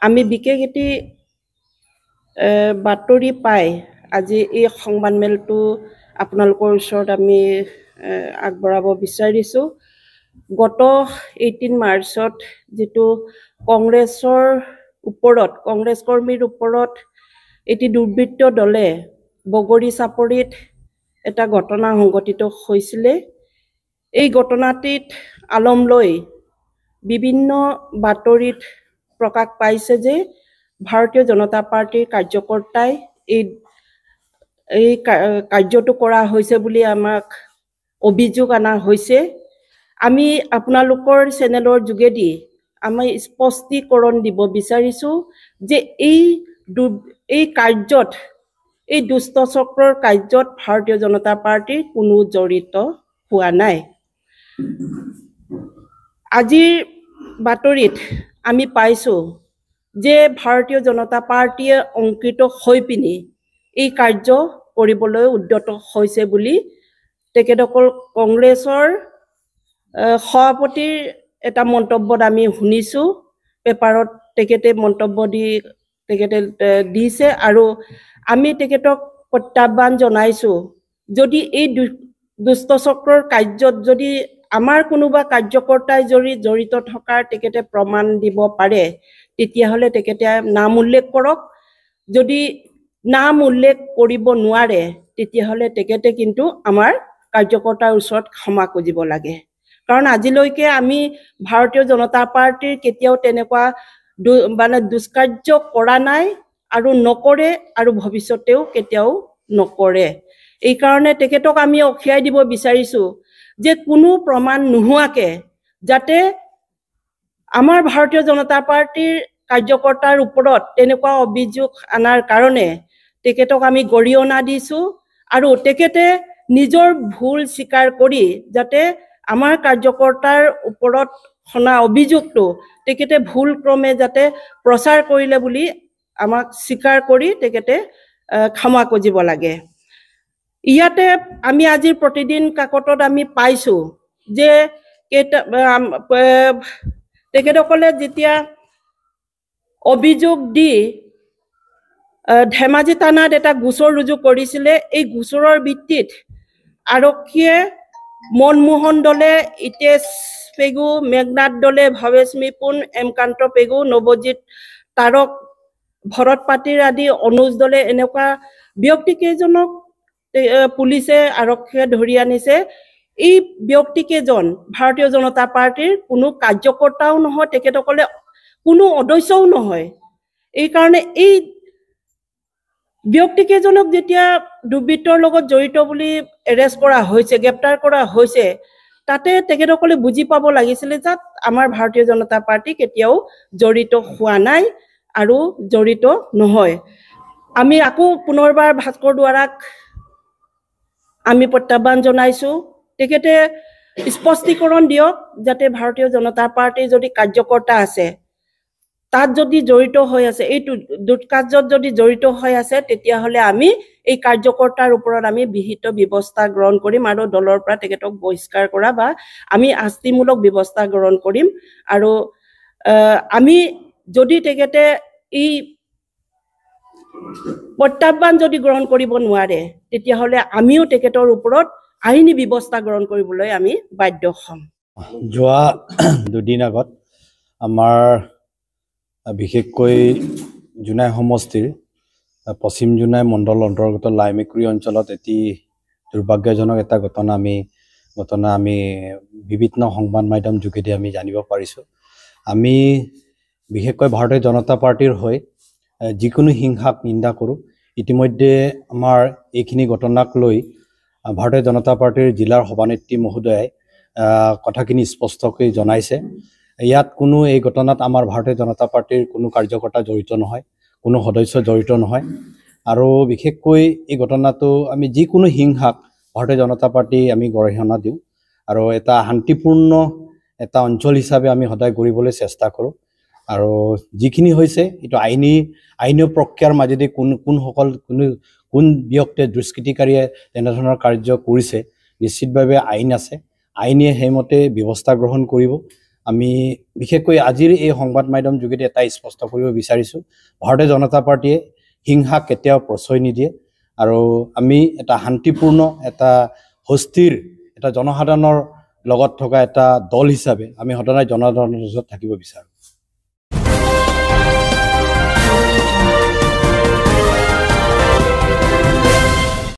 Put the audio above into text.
আমি বিশেষ এটি বাতৰি পাই আজি এই সংবাদমেলটো আপোনালোকৰ ওচৰত আমি আগবঢ়াব বিচাৰিছোঁ। গত 18 মাৰ্চত যেটো কংগ্ৰেছৰ ওপৰত কংগ্ৰেছ কৰ্মীৰ ওপৰত এটি দুৰ্বৃত্ত দলে বগৰী চাপৰিত এটা ঘটনা সংঘটিত হৈছিল। এই ঘটনাটিত আলম লৈ বিভিন্ন বাতৰিত প্ৰকাশ পাইছে যে ভাৰতীয় জনতা পাৰ্টিৰ কাৰ্যকৰ্তাই এই কাৰ্যটো কৰা হৈছে বুলি আমাক অভিযোগ আনা হৈছে। আমি আপোনালোকৰ চেনেলৰ যোগেদি আমি স্পষ্টীকৰণ দিব বিচাৰিছোঁ যে এই কাৰ্যত এই দুষ্ট চক্ৰৰ কাৰ্যত ভাৰতীয় জনতা পাৰ্টিৰ কোনো জড়িত হোৱা নাই। আজিৰ বাতৰিত আমি পাইছোঁ যে ভাৰতীয় জনতা পাৰ্টিয়ে অংকিত হৈ পিনি এই কাৰ্য কৰিবলৈ উদ্যত হৈছে বুলি তেখেতসকল কংগ্ৰেছৰ সভাপতিৰ এটা মন্তব্যত আমি শুনিছোঁ। পেপাৰত তেখেতে মন্তব্য দিছে আৰু আমি তেখেতক প্ৰত্যাহ্বান জনাইছোঁ, যদি এই দুষ্ট চক্ৰৰ কাৰ্যত যদি আমাৰ কোনোবা কাৰ্যকৰ্তাই যদি জড়িত থকাৰ তেখেতে প্ৰমাণ দিব পাৰে তেতিয়াহ'লে তেখেতে নাম উল্লেখ কৰক। যদি নাম উল্লেখ কৰিব নোৱাৰে তেতিয়াহ'লে তেখেতে কিন্তু আমাৰ কাৰ্যকৰ্তাৰ ওচৰত ক্ষমা খুজিব লাগে। কাৰণ আজিলৈকে আমি ভাৰতীয় জনতা পাৰ্টিৰ কেতিয়াও তেনেকুৱা দুষ্কাৰ্য কৰা নাই আৰু নকৰে আৰু ভৱিষ্যতেও কেতিয়াও নকৰে। এই কাৰণে তেখেতক আমি অখিয়াই দিব বিচাৰিছোঁ যে কোনো প্ৰমাণ নোহোৱাকে যাতে আমাৰ ভাৰতীয় জনতা পাৰ্টিৰ কাৰ্যকৰ্তাৰ ওপৰত তেনেকুৱা অভিযোগ আনাৰ কাৰণে তেখেতক আমি গৰিহণা দিছোঁ আৰু তেখেতে নিজৰ ভুল স্বীকাৰ কৰি যাতে আমাৰ কাৰ্যকৰ্তাৰ ওপৰত শুনা অভিযোগটো তেখেতে ভুল ক্ৰমে যাতে প্ৰচাৰ কৰিলে বুলি আমাক স্বীকাৰ কৰি তেখেতে ক্ষমা খুজিব লাগে। ইয়াতে আমি আজিৰ প্ৰতিদিন কাকতত আমি পাইছোঁ যে তেখেতসকলে যেতিয়া অভিযোগ দি ধেমাজি থানাত এটা গোচৰ ৰুজু কৰিছিলে, এই গোচৰৰ ভিত্তিত আৰক্ষীয়ে মনমোহন দলে, ইতেশ পেগু, মেঘনাথ দলে, ভৱেশ মিপুন, এমকান্ত পেগু, নৱজিৎ তাৰক, ভৰত পাটিৰ আদি অনুজ দলে এনেকুৱা ব্যক্তিকেইজনক পুলিচে আৰক্ষীয়ে ধৰি আনিছে। এই ব্যক্তিকেইজন ভাৰতীয় জনতা পাৰ্টিৰ কোনো কাৰ্যকৰ্তাও নহয়, তেখেতসকলে কোনো সদস্যও নহয়। এই কাৰণে এই ব্যক্তিকেইজনক যেতিয়া দুৰ্বৃত্তৰ লগত জড়িত বুলি এৰেষ্ট কৰা হৈছে, গ্ৰেপ্তাৰ কৰা হৈছে, তাতে তেখেতসকলে বুজি পাব লাগিছিলে যে আমাৰ ভাৰতীয় জনতা পাৰ্টি কেতিয়াও জড়িত হোৱা নাই আৰু জড়িত নহয়। আমি আকৌ পুনৰবাৰ ভাস্কৰ দুৱাৰাক আমি প্ৰত্যাহ্বান জনাইছোঁ, তেখেতে স্পষ্টীকৰণ দিয়ক যাতে ভাৰতীয় জনতা পাৰ্টিৰ যদি কাৰ্যকৰ্তা আছে তাত যদি জড়িত হৈ আছে, এই দুষ্কাৰ্যত যদি জড়িত হৈ আছে তেতিয়াহ'লে আমি এই কাৰ্যকৰ্তাৰ ওপৰত আমি বিহিত ব্যৱস্থা গ্ৰহণ কৰিম আৰু দলৰ পৰা তেখেতক বহিষ্কাৰ কৰা বা আমি শাস্তিমূলক ব্যৱস্থা গ্ৰহণ কৰিম। আৰু আমি যদি তেখেতে এই প্ৰত্যাহ্বান যদি গ্ৰহণ কৰিব নোৱাৰে তেতিয়াহ'লে আমিও তেখেতৰ ওপৰত আইনী ব্যৱস্থা গ্ৰহণ কৰিবলৈ আমি বাধ্য হ'ম। যোৱা দুদিন আগত আমাৰ বিশেষকৈ জোনাই সমষ্টিৰ পশ্চিম জোনাই মণ্ডল অন্তৰ্গত লাইমেকুৰি অঞ্চলত এটি দুৰ্ভাগ্যজনক এটা ঘটনা আমি বিভিন্ন সংবাদ মাধ্যম যোগেদি আমি জানিব পাৰিছোঁ। আমি বিশেষকৈ ভাৰতীয় জনতা পাৰ্টিৰ হৈ যিকোনো হিংসাক নিন্দা কৰোঁ। ইতিমধ্যে আমাৰ এইখিনি ঘটনাক লৈ ভাৰতীয় জনতা পাৰ্টিৰ জিলাৰ সভানেত্ৰী মহোদয়াই কথাখিনি স্পষ্টকৈ জনাইছে। ইয়াত কোনো এই ঘটনাত আমাৰ ভাৰতীয় জনতা পাৰ্টিৰ কোনো কাৰ্যকৰ্তা জড়িত নহয়, কোনো সদস্য জড়িত নহয়। আৰু বিশেষকৈ এই ঘটনাটো আমি যিকোনো হিংসাক ভাৰতীয় জনতা পাৰ্টি আমি গৰিহণা দিওঁ আৰু এটা শান্তিপূৰ্ণ এটা অঞ্চল হিচাপে আমি সদায় কৰিবলৈ চেষ্টা কৰোঁ। আৰু যিখিনি হৈছে এইটো আইনী প্ৰক্ৰিয়াৰ মাজেদি কোন ব্যক্তিয়ে দুষ্কৃতিকাৰীয়ে তেনেধৰণৰ কাৰ্য কৰিছে নিশ্চিতভাৱে আইন আছে, আইনে সেইমতে ব্যৱস্থা গ্ৰহণ কৰিব। আমি বিশেষকৈ আজিৰ এই সংবাদ মাধ্যম যোগেদি এটা স্পষ্ট কৰিব বিচাৰিছোঁ, ভাৰতীয় জনতা পাৰ্টীয়ে হিংসা কেতিয়াও প্ৰশ্ৰয় নিদিয়ে আৰু আমি এটা শান্তিপূৰ্ণ এটা সুস্থিৰ এটা জনসাধাৰণৰ লগত থকা এটা দল হিচাপে আমি সদায় জনসাধাৰণৰ ওচৰত থাকিব বিচাৰোঁ।